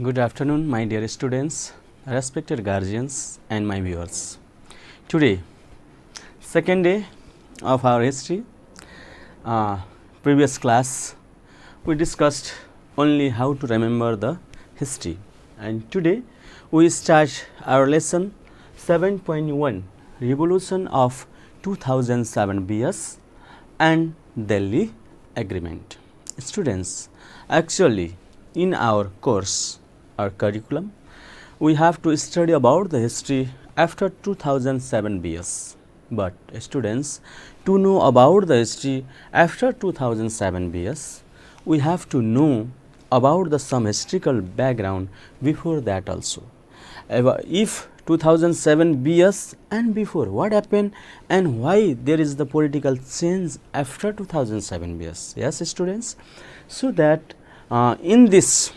Good afternoon, my dear students, respected guardians, and my viewers. Today, second day of our history. Previous class, we discussed only how to remember the history, and today we start our lesson 7.1, Revolution of 2007 BS and Delhi Agreement. Students, actually, in our course or curriculum, we have to study about the history after 2007 BS. But students, to know about the history after 2007 BS, we have to know about the some historical background before that also. If 2007 BS and before, what happened and why there is the political change after 2007 BS. Yes, students. So that in this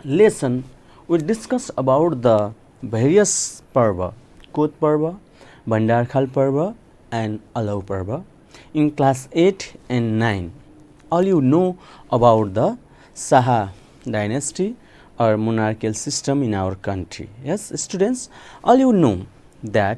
lesson, we discuss about the various parva, Kot Parva, Bhandarkhal Parva and Alau Parva in class 8 and 9. All you know about the Saha dynasty or monarchical system in our country. Yes, students, all you know that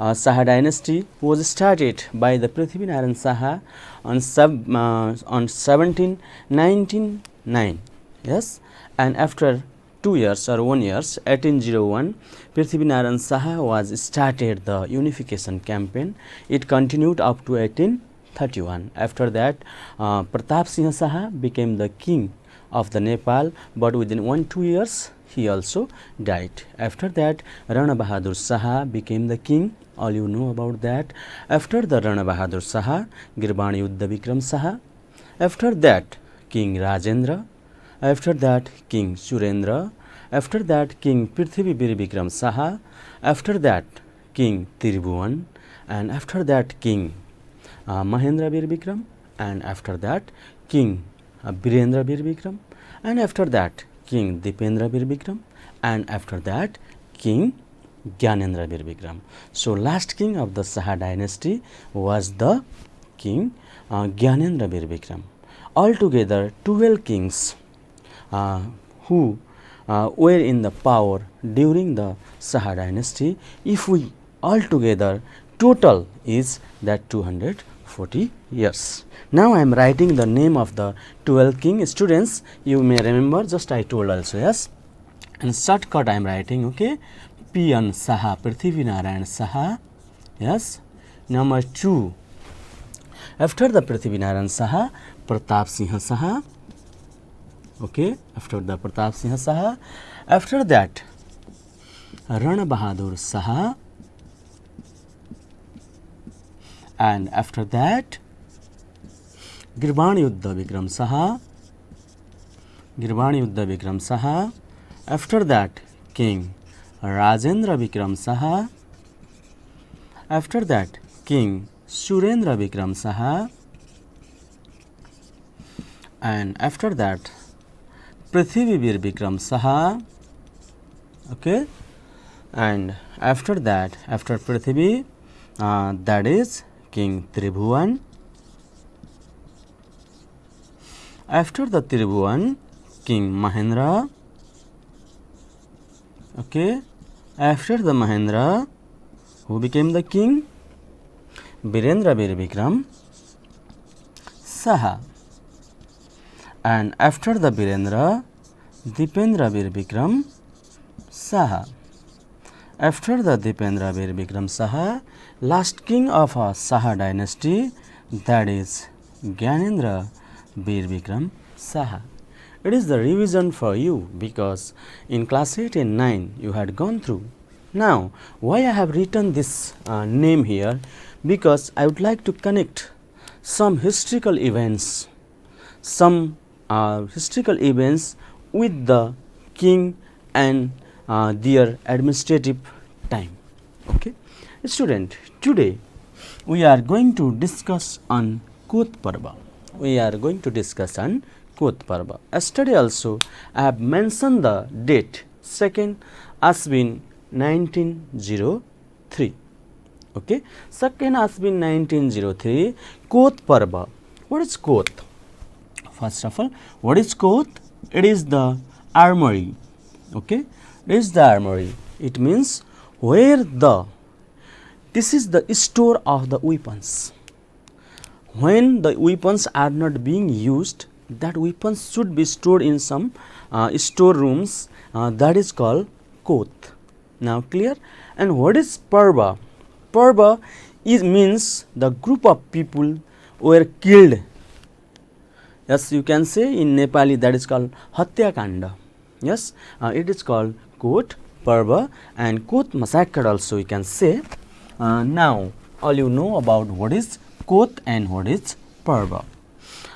Saha dynasty was started by the Prithvi Narayan Saha on 1799. Yes, and after 2 years or 1 years, 1801, Prithvi Narayan Saha was started the unification campaign. It continued up to 1831. After that, Pratap Singh Saha became the king of the Nepal, but within 1-2 years he also died. After that, Rana Bahadur Saha became the king. All you know about that. After the Rana Bahadur Saha, Girbani Yuddha Vikram Saha. After that, King Rajendra. After that, King Surendra. After that, King Prithvi Bir Vikram Saha. After that, King Tiribhuvan. And after that, King Mahendra Bir Vikram. And after that, King Birendra Bir Vikram. And after that, King Dipendra Bir Vikram. And after that, King Gyanendra Bir Vikram. So, last king of the Saha dynasty was the King Gyanendra Bir Vikram. Altogether, 12 kings who were in the power during the Saha dynasty. If we altogether total is that 240 years. Now I am writing the name of the 12 king. Students, you may remember, just I told also, yes. And shortcut I am writing, okay. P.N. Saha, Prithvi Narayan Saha, yes. Number 2, after the Prithvi Narayan Saha, Pratap Singh Saha, okay. After the Pratap Singh Saha, after that, Rana Bahadur Saha, and after that, Girbani Yuddha Vikram Saha, Girbani Yuddha Vikram Saha, after that, King Rajendra Vikram Saha, after that, King Surendra Vikram Saha, and after that, Prithvi Bir Vikram Saha, okay, and after that, after Prithvi, that is King Tribhuvan. After the Tribhuvan, King Mahendra, okay. After the Mahendra, who became the king? Birendra Bir Vikram Saha. And after the Birendra, Dipendra Bir Vikram Saha. After the Dipendra Bir Vikram Saha, last king of a Saha dynasty, that is Gyanendra Bir Vikram Saha. It is the revision for you because in class 8 and 9 you had gone through. Now, why I have written this name here? Because I would like to connect some historical events, with the king and their administrative time. Okay, student, today we are going to discuss on Kot Parva. We are going to discuss on Kot Parva. Yesterday also I have mentioned the date 2nd Ashwin 1903. Okay, 2nd Ashwin 1903, Kot Parva. What is Kot? First of all, what is Kot? It is the armory Okay, is the armory. It means where this is the store of the weapons. When the weapons are not being used, that weapons should be stored in some storerooms. That is called koth. Now clear? And what is parva? Parva means the group of people were killed. Yes, you can say in Nepali that is called Hatyakanda. Yes, it is called Koth Parva and Koth massacre also you can say. Now all you know about what is Koth and what is Parva.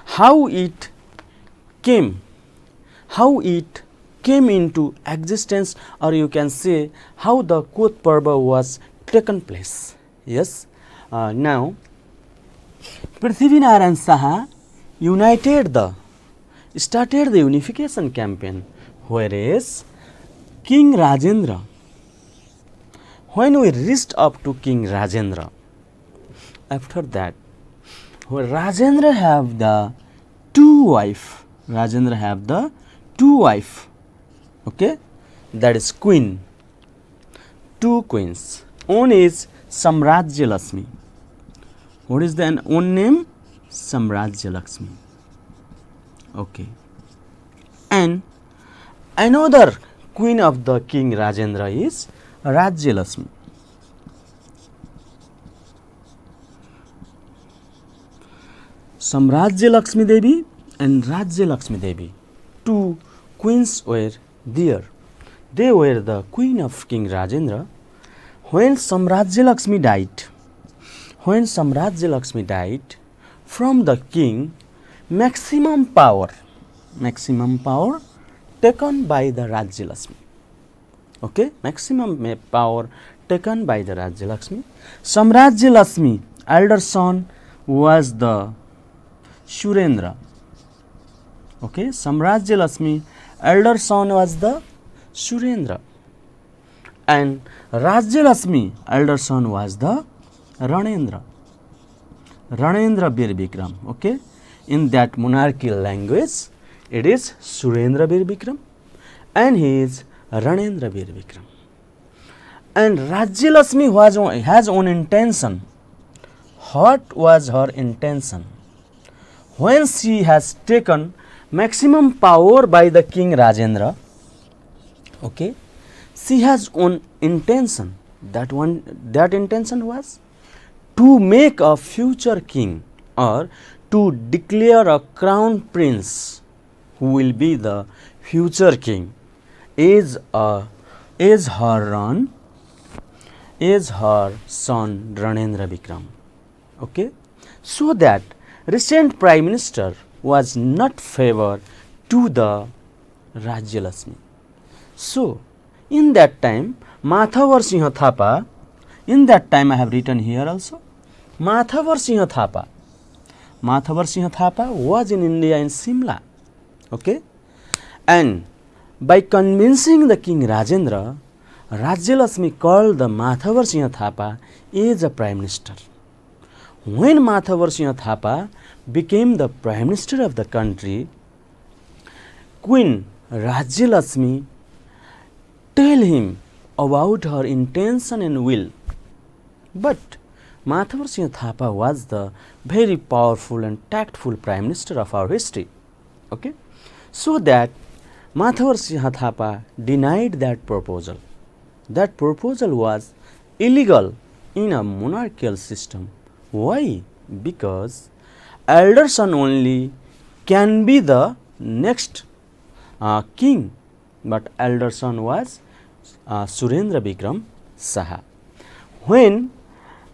How it came into existence, or you can say how the Koth Parva was taken place. Yes, now Prithvinarayan Saha started the unification campaign, whereas King Rajendra, when we reached up to King Rajendra, after that, Rajendra have the two wife, okay, that is queen, two queens. One is Samrajya Lakshmi. What is the own name? Samrajya Lakshmi. Okay. And another queen of the King Rajendra is Rajya Lakshmi. Samrajya Lakshmi Devi and Rajya Lakshmi Devi, two queens were there. They were the queen of King Rajendra. When Samrajya Lakshmi died, from the king, maximum power taken by the Rajya Lakshmi. Okay, maximum power taken by the Rajya Lakshmi. Samrajya Lakshmi elder son was the Surendra. Okay, Samrajya Lakshmi elder son was the Surendra, and Rajya Lakshmi elder son was the Ranendra Bir Bikram. Okay, in that monarchical language, it is Surendra Bir Bikram, and he is Ranendra Bir Bikram. And Rajya Lakshmi has own intention. What was her intention? When she has taken maximum power by the King Rajendra, okay, she has own intention. That intention was to make a future king, or to declare a crown prince who will be the future king is her son Ranendra Bikram. Okay, so that recent prime minister was not favor to the Rajya Lakshmi. So in that time, Mathavar Singha Thapa, in that time I have written here also, Mathavar Singha Thapa was in India in Simla. Okay, and by convincing the King Rajendra, Rajya Lakshmi called the Mathavar Singha Thapa as a prime minister. When Mathavar Singha Thapa became the prime minister of the country, Queen Rajya Lakshmi tell him about her intention and will. But Mathavar Singha Thapa was the very powerful and tactful prime minister of our history. Okay, so that Mathavar Singha Thapa denied that proposal. That proposal was illegal in a monarchical system. Why? Because elder son only can be the next king, but elder son was Surendra Bikram Saha. When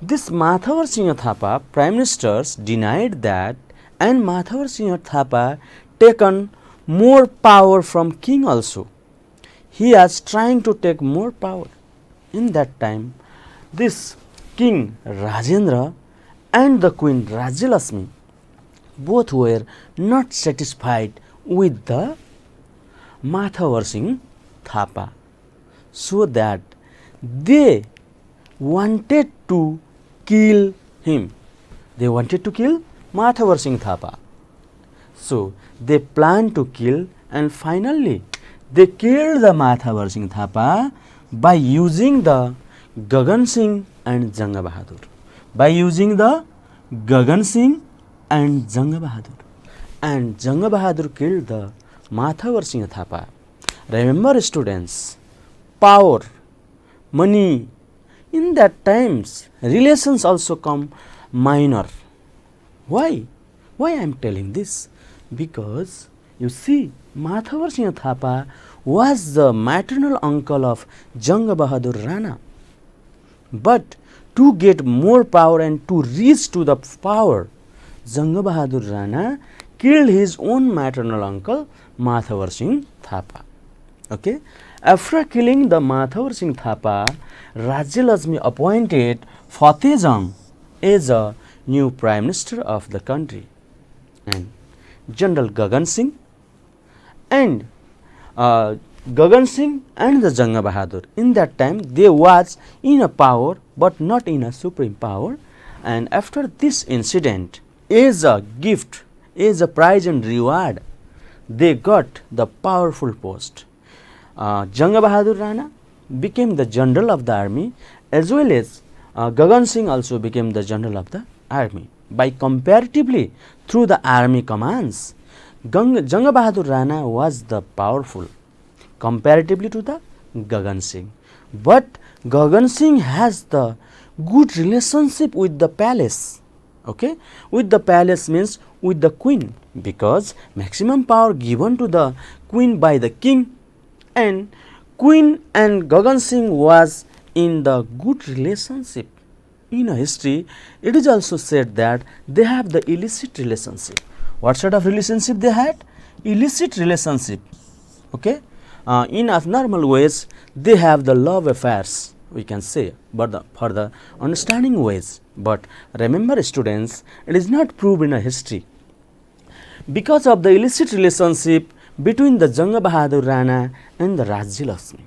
this Mathavar Singha Thapa prime ministers denied that, and Mathavar Singha Thapa taken more power from king also, he was trying to take more power. In that time, this King Rajendra and the Queen Rajya Lakshmi both were not satisfied with the Mathavar Singha Thapa, so that they wanted to kill him. They wanted to kill Mathavar Singha Thapa. So they planned to kill, and finally they killed the Mathavar Singh Thapa by using the Gagan Singh and Janga Bahadur. By using the Gagan Singh and Janga Bahadur. And Janga Bahadur killed the Mathavar Singh Thapa. Remember students, power, money, in that times relations also come minor. Why? Why I am telling this? Because you see, Mathavar Singh Thapa was the maternal uncle of Janga Bahadur Rana. But to get more power and to reach to the power, Janga Bahadur Rana killed his own maternal uncle Mathavar Singh Thapa. Okay? After killing the Mathavar Singh Thapa, Rajya Lakshmi appointed Fateh Jang as a new Prime Minister of the country. And General Gagan Singh and Gagan Singh and the Janga Bahadur, in that time they was in a power but not in a supreme power. And after this incident, as a gift, as a prize and reward, they got the powerful post. Janga Bahadur Rana became the general of the army, as well as Gagan Singh also became the general of the army. By comparatively through the army commands, Janga Bahadur Rana was the powerful comparatively to the Gagan Singh. But Gagan Singh has the good relationship with the palace. Okay, with the palace means with the queen, because maximum power given to the queen by the king, and queen and Gagan Singh was in the good relationship. In a history, it is also said that they have the illicit relationship. What sort of relationship they had? Illicit relationship. Okay, in abnormal ways they have the love affairs, we can say, but for the understanding ways. But remember students, it is not proved in a history. Because of the illicit relationship between the Janga Bahadur Rana and the Rajya Lakshmi,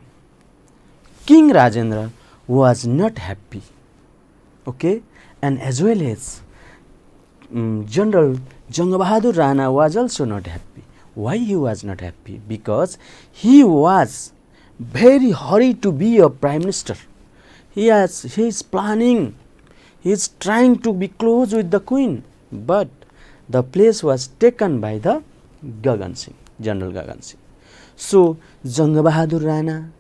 King Rajendra was not happy. Okay, and as well as General Janga Bahadur Rana was also not happy. Why he was not happy? Because he was very hurried to be a prime minister. He is planning, he is trying to be close with the queen, but the place was taken by the Gagan Singh, General Gagan Singh. So Janga Bahadur Rana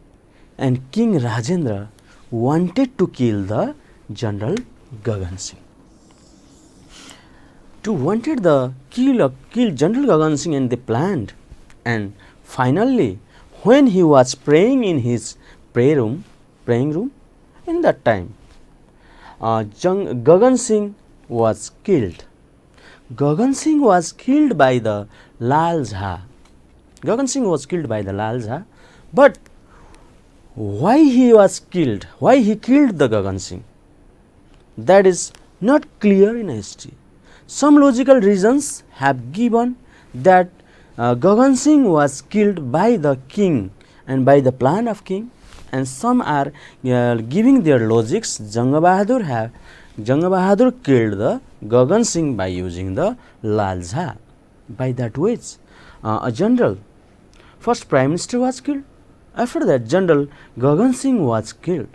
and King Rajendra wanted to kill the General Gagan Singh. To wanted the kill General Gagan Singh, and they planned. And finally, when he was praying in his praying room, in that time, Gagan Singh was killed. Gagan Singh was killed by the Lal Jha. Gagan Singh was killed by the Lal Jha. But why he was killed? Why he killed the Gagan Singh? That is not clear in history. Some logical reasons have given that Gagan Singh was killed by the king and by the plan of king, and some are giving their logics. Janga Bahadur killed the Gagan Singh by using the Lal Jha. By that ways, a general, first prime minister was killed. After that, General Gagan Singh was killed.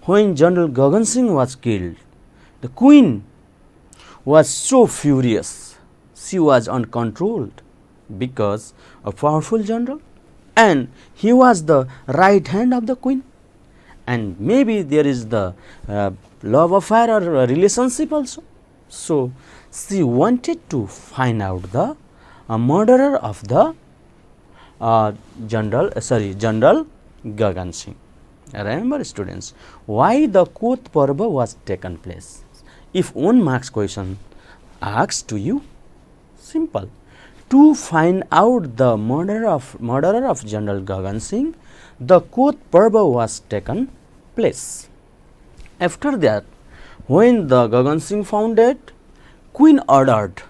When General Gagan Singh was killed, the queen was so furious. She was uncontrolled because a powerful general, and he was the right hand of the queen, and maybe there is the love affair or relationship also. So she wanted to find out the murderer of the General Gagan Singh. Remember students, why the Kot Parva was taken place? If one marks question asks to you, simple. To find out the murderer of General Gagan Singh, the Kot Parva was taken place. After that, when the Gagan Singh found dead, Queen ordered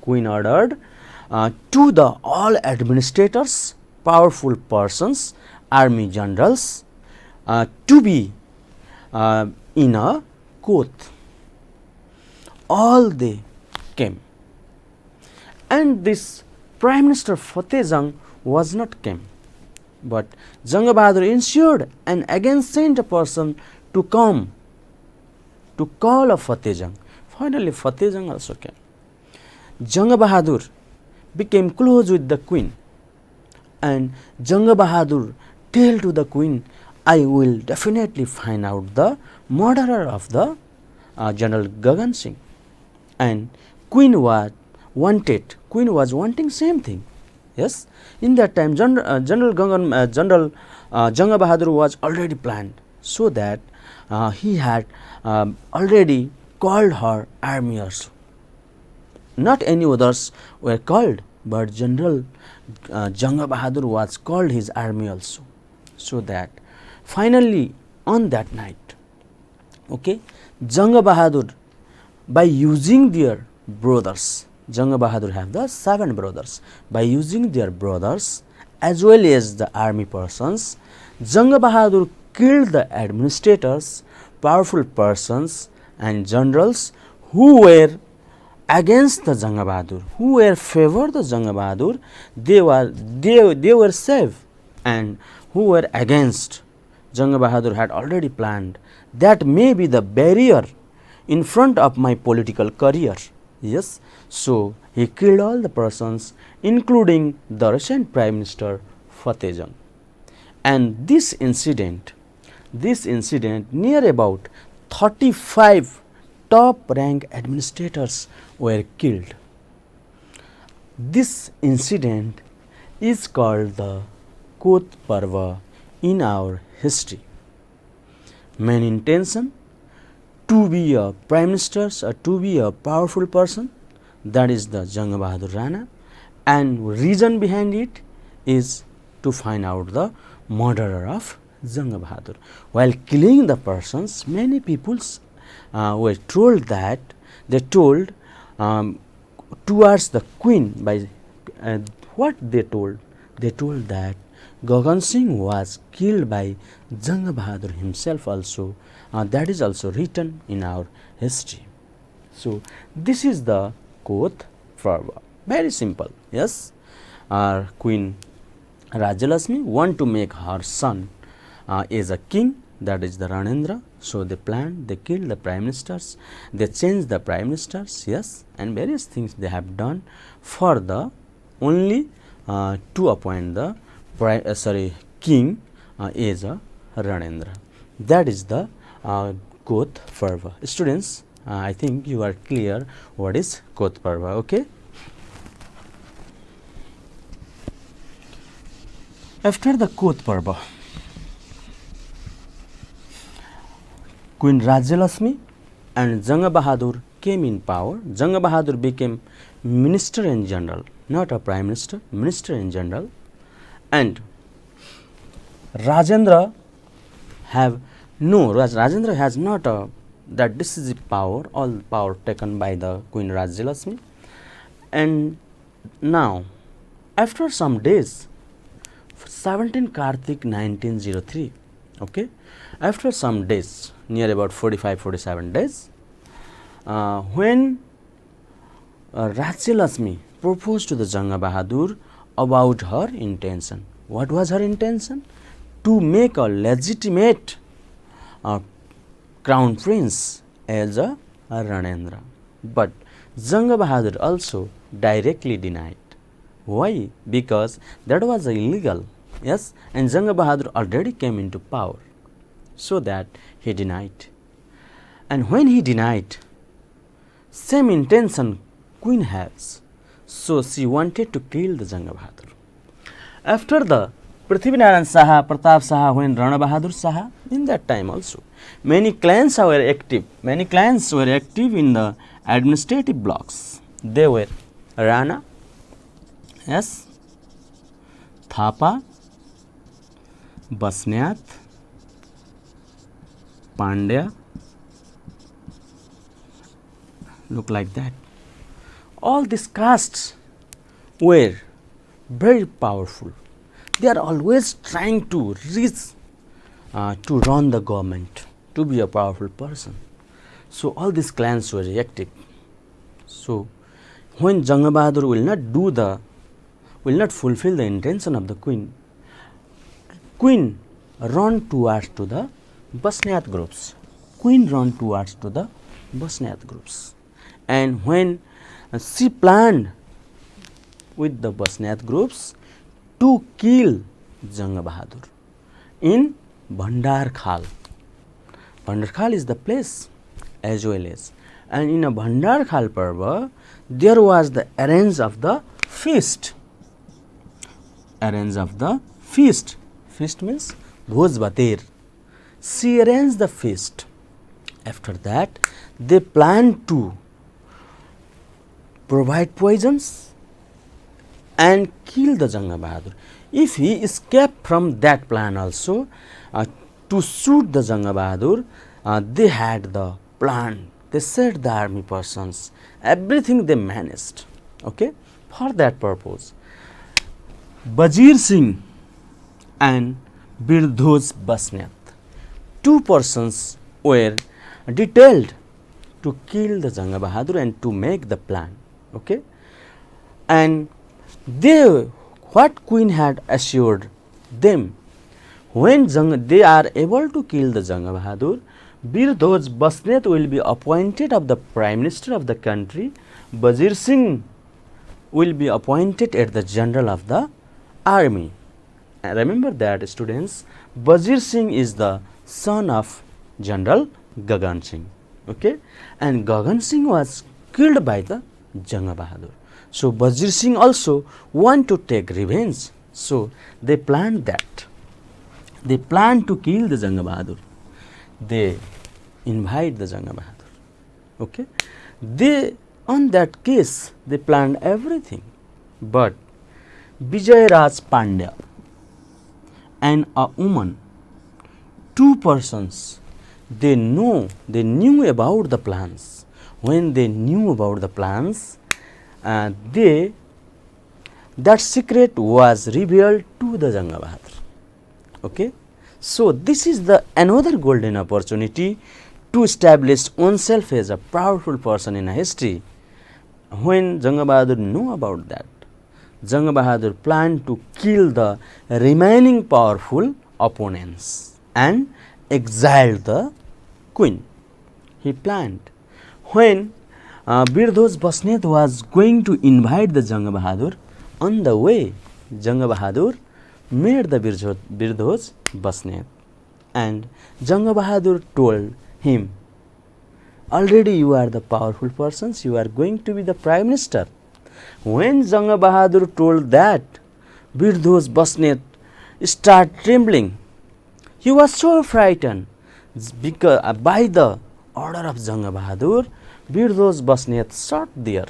to the all administrators, powerful persons, army generals, to be in a Kot. All they came, and this Prime Minister Fateh Jang was not came. But Janga Bahadur ensured and again sent a person to come to call of Fateh Jang. Finally, Fateh Jang also came. Janga Bahadur became close with the queen, and Janga Bahadur tell to the queen, I will definitely find out the murderer of the General Gagan Singh. And queen was wanting same thing. Yes, in that time General Janga Bahadur was already planned, so that he had already called her army also. Not any others were called, but General Janga Bahadur was called his army also. So that finally on that night, okay, Janga Bahadur, by using their brothers, Janga Bahadur have the 7 brothers. By using their brothers as well as the army persons, Janga Bahadur killed the administrators, powerful persons and generals who were against the Janga Bahadur, who were favor the Janga Bahadur. They were safe, and who were against Janga Bahadur had already planned that may be the barrier in front of my political career. Yes, so he killed all the persons, including the recent Prime Minister Fateh Jang. And this incident, near about 35 top rank administrators were killed. This incident is called the Kot Parva in our history. Main intention, to be a prime minister or to be a powerful person, that is the Janga Bahadur Rana, and reason behind it is to find out the murderer of Janga Bahadur. While killing the persons, many peoples were told that they told towards the queen by what they told that Gagan Singh was killed by Janga Bahadur himself also. That is also written in our history. So this is the Kot Parva. Very simple. Yes, our Queen Rajyalasmi want to make her son as a king, that is the Ranendra. So they planned, they killed the prime ministers, they changed the prime ministers, yes, and various things they have done for the only to appoint the king as a Ranendra. That is the Kot Parva. Students, I think you are clear what is Kot Parva. Okay. After the Kot Parva, Queen Rajyalasmi and Janga Bahadur came in power. Janga Bahadur became Minister in General, not a Prime Minister, Minister in General, and Rajendra has not that decisive power, all power taken by the Queen Rajyalasmi. And now, after some days, 17 Kartik 1903, okay, after some days, near about 45-47 days, when Rajyalasmi proposed to the Janga Bahadur about her intention. What was her intention? To make a legitimate crown prince as a Ranendra. But Janga Bahadur also directly denied. Why? Because that was illegal. Yes, and Janga Bahadur already came into power, so that he denied. And when he denied, same intention Queen has, so she wanted to kill the Janga Bahadur. After the Prithvinarayan Saha, Pratap Saha, when Rana Bahadur Saha, in that time also, many clans were active. Many clans were active in the administrative blocks. They were Rana, yes, Thapa, Basnyat, Pandya, look like that. All these castes were very powerful. They are always trying to reach to run the government, to be a powerful person. So all these clans were active. So when Janga Bahadur will not fulfill the intention of the queen, Queen run towards to the Basniat groups. Queen run towards to the Basniat groups. And when she planned with the Basniat groups to kill Janga Bahadur in Bhandar Khal. Bhandar Khal is the place as well as. And in a Bhandar Khal Parva, there was the arrange of the feast. Arrange of the feast. Feast means Bhoj Bater. She arranged the feast. After that, they planned to provide poisons and kill the Janga Bahadur. If he escaped from that plan also, to shoot the Janga Bahadur, they had the plan. They set the army persons, everything they managed. Okay, for that purpose, Bajir Singh and Birdhoj Basniat, two persons were detailed to kill the Janga Bahadur and to make the plan. Okay, and what Queen had assured them, when they are able to kill the Janga Bahadur, Birdhoj Basniat will be appointed of the Prime Minister of the country. Bajir Singh will be appointed as the General of the Army. And remember that, students, Bajir Singh is the son of General Gagan Singh. Okay, and Gagan Singh was killed by the Janga Bahadur. So Bajir Singh also want to take revenge. So they planned that. They planned to kill the Janga Bahadur. They invite the Janga Bahadur. Okay, they on that case they planned everything, but Vijay Raj Pandya and a woman, two persons, they knew about the plans. When they knew about the plans, that secret was revealed to the Janga Bahadur. Okay, so this is the another golden opportunity to establish oneself as a powerful person in history. When Janga Bahadur knew about that, Janga Bahadur planned to kill the remaining powerful opponents and exile the Queen. He planned. When Birdhoj Basniat was going to invite the Janga Bahadur, on the way, Janga Bahadur met the Birdhoj Basniat, and Janga Bahadur told him, already you are the powerful persons, you are going to be the Prime Minister. When Janga Bahadur told that, Birdhoj Basniat started trembling. He was so frightened because by the order of Janga Bahadur, Birdhoj Basniat shot there.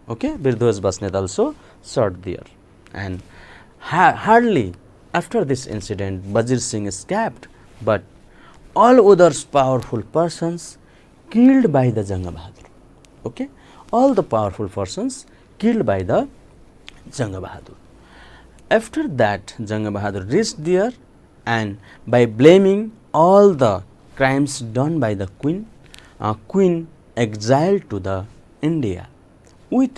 Okay, Birdhoj Basniat also shot there. And hardly after this incident, Bajir Singh escaped, but all others powerful persons killed by the Janga Bahadur. Okay, all the powerful persons killed by the Janga Bahadur. After that, Janga Bahadur reached there, and by blaming all the crimes done by the Queen, Queen exiled to the India with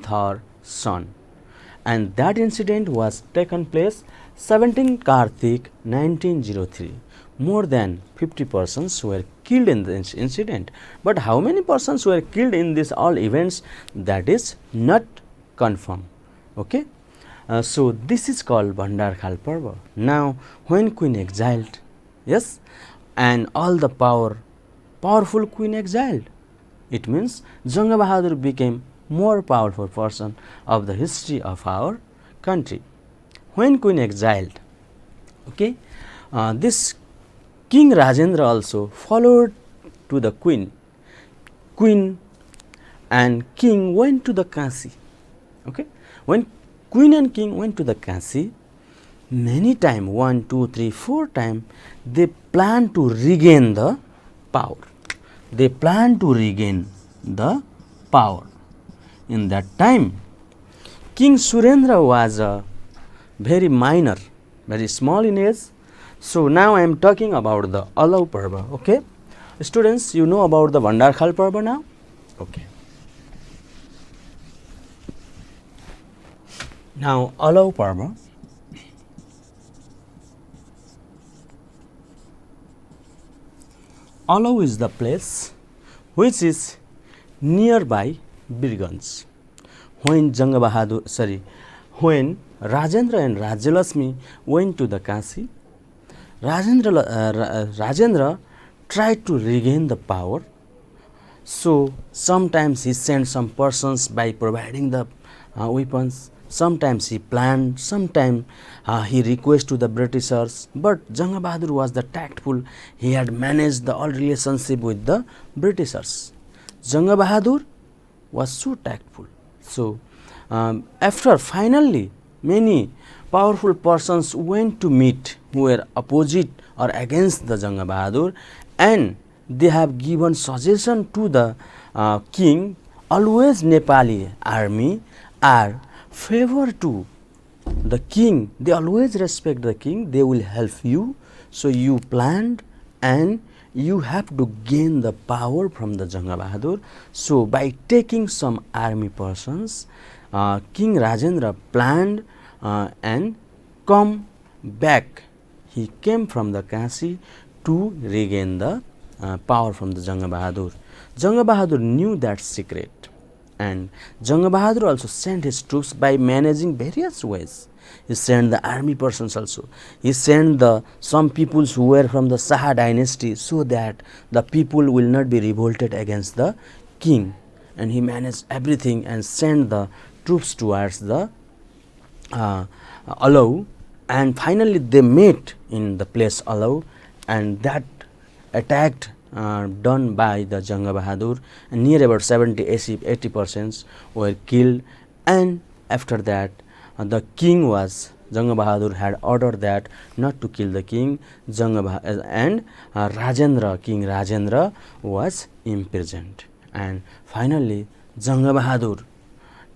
her son, and that incident was taken place 17 Kartik 1903. More than 50 persons were killed in this incident, but how many persons were killed in these all events, that is not confirmed. Okay, so this is called Bhandar Khal Parva. Now when Queen exiled, yes, and all the powerful Queen exiled, it means Janga Bahadur became more powerful person of the history of our country. When Queen exiled, okay, this King Rajendra also followed to the Queen. Queen and King went to the Kashi. Okay, when Queen and King went to the Kashi, many times, 1, 2, 3, 4 times, they planned to regain the power. They planned to regain the power. In that time, King Surendra was very minor, very small in age. So now I am talking about the Alav Parva. Okay, students, you know about the Bhandar Khal Parva now. Okay, now Alav Parva. Alau is the place which is nearby Birganj. When when Rajendra and Rajyalakshmi went to the Kashi, Rajendra tried to regain the power. So sometimes he sent some persons by providing the weapons, sometimes he planned, sometimes he requested to the Britishers, but Janga Bahadur was the tactful. He had managed the all relationship with the Britishers. Janga Bahadur was so tactful. So after finally many powerful persons went to meet who were opposite or against the Janga Bahadur, and they have given suggestion to the king, always Nepali army are favor to the king, they always respect the king, they will help you. So you planned and you have to gain the power from the Janga Bahadur. So by taking some army persons, King Rajendra planned and come back. He came from the Kashi to regain the power from the Janga Bahadur. Janga Bahadur knew that secret, and Janga Bahadur also sent his troops by managing various ways. He sent the army persons also. He sent some peoples who were from the Saha dynasty, so that the people will not be revolted against the king. And he managed everything and sent the troops towards the Alau, and finally they met in the place Alau, and that attacked done by the Janga Bahadur, and near about 70-80% were killed. And after that the king was, Janga Bahadur had ordered that not to kill the king, King Rajendra was imprisoned, and finally Janga Bahadur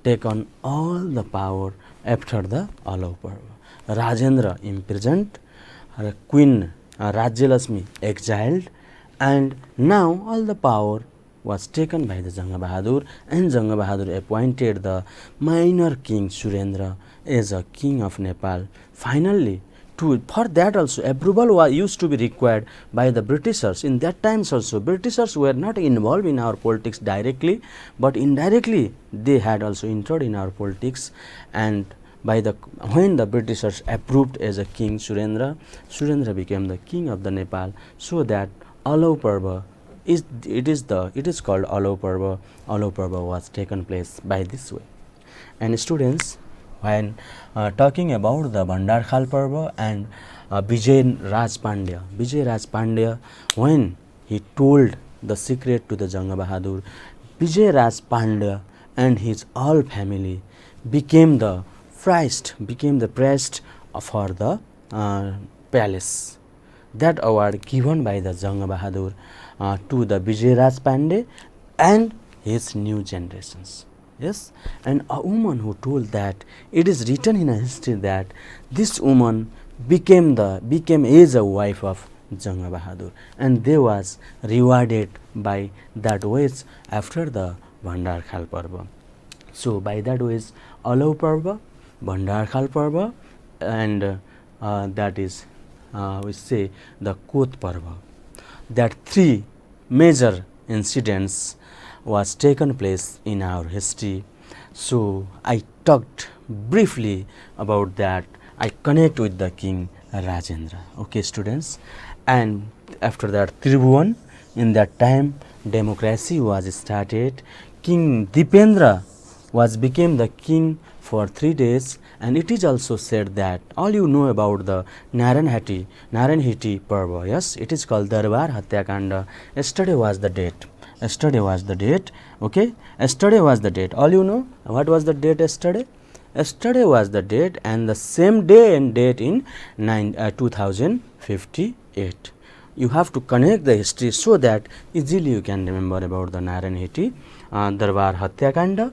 take on all the power after the Alau Parva. Rajendra imprisoned, Queen Rajyalakshmi exiled, and now all the power was taken by the Janga Bahadur, and Janga Bahadur appointed the minor king Surendra as a king of Nepal. Finally, for that also approval used to be required by the Britishers. In that times also Britishers were not involved in our politics directly, but indirectly they had also entered in our politics. And when the Britishers approved as a king Surendra became the king of the Nepal. So that Alau Parva it is called Alau Parva. Alau Parva was taken place by this way. And students, when talking about the Bhandarkhal Parva and Vijay Raj Pandya, when he told the secret to the Janga Bahadur, Vijay Raj Pandya and his all family became the priest for the palace. That award given by the Janga Bahadur to the Vijay Raj Pandya and his new generations. Yes, and a woman who told that, it is written in a history that this woman became as a wife of Janga Bahadur, and they was rewarded by that ways after the Bhandarkhal Parva. So by that ways Alau Parva, Bhandarkhal Parva, and that is we say the Kot Parva. That three major incidents was taken place in our history. So I talked briefly about that. I connect with the King Rajendra. Okay, students, and after that Tribhuvan, in that time democracy was started. King Dipendra became the king for 3 days, and it is also said that all you know about the Narayanhiti Parva. Yes, it is called Darbar Hatyakanda. Yesterday was the date. Okay, yesterday was the date. All you know what was the date yesterday? Yesterday was the date, and the same day and date in 2058. You have to connect the history so that easily you can remember about the Narayanhiti Darbar Hatyakanda.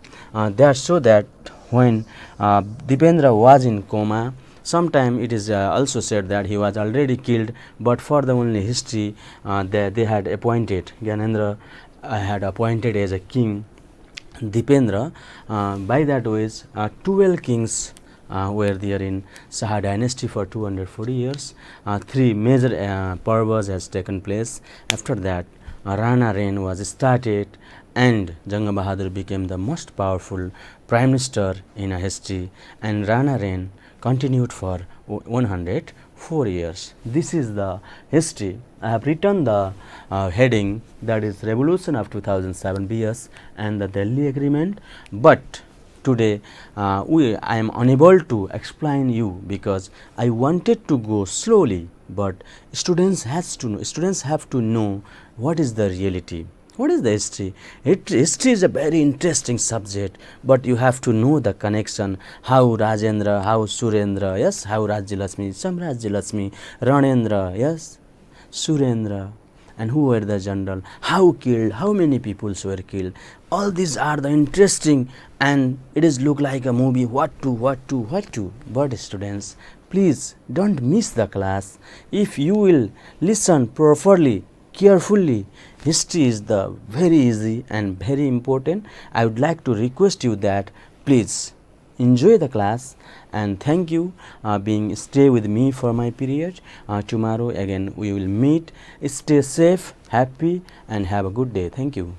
That so that when Dipendra was in coma, sometime it is also said that he was already killed, but for the only history they had appointed, Gyanendra had appointed as a king Dipendra. By that ways 12 kings were there in Saha dynasty for 240 years. Three major parvas has taken place. After that, Rana reign was started, and Janga Bahadur became the most powerful prime minister in history, and Rana reign continued for 104 years. This is the history. I have written the heading, that is Revolution of 2007 BS and the Delhi Agreement, but today I am unable to explain you because I wanted to go slowly, but students have to know what is the reality. What is the history? History is a very interesting subject, but you have to know the connection. How Rajendra, how Surendra, yes, how Rajya Lakshmi, Samrajya Lakshmi, Ranendra, yes, Surendra, and who were the general, how killed, how many people were killed. All these are the interesting, and it is look like a movie, what to. But students, please don't miss the class. If you will listen properly, carefully, history is the very easy and very important. I would like to request you that please enjoy the class, and thank you being stay with me for my period. Tomorrow again we will meet. Stay safe, happy, and have a good day. Thank you.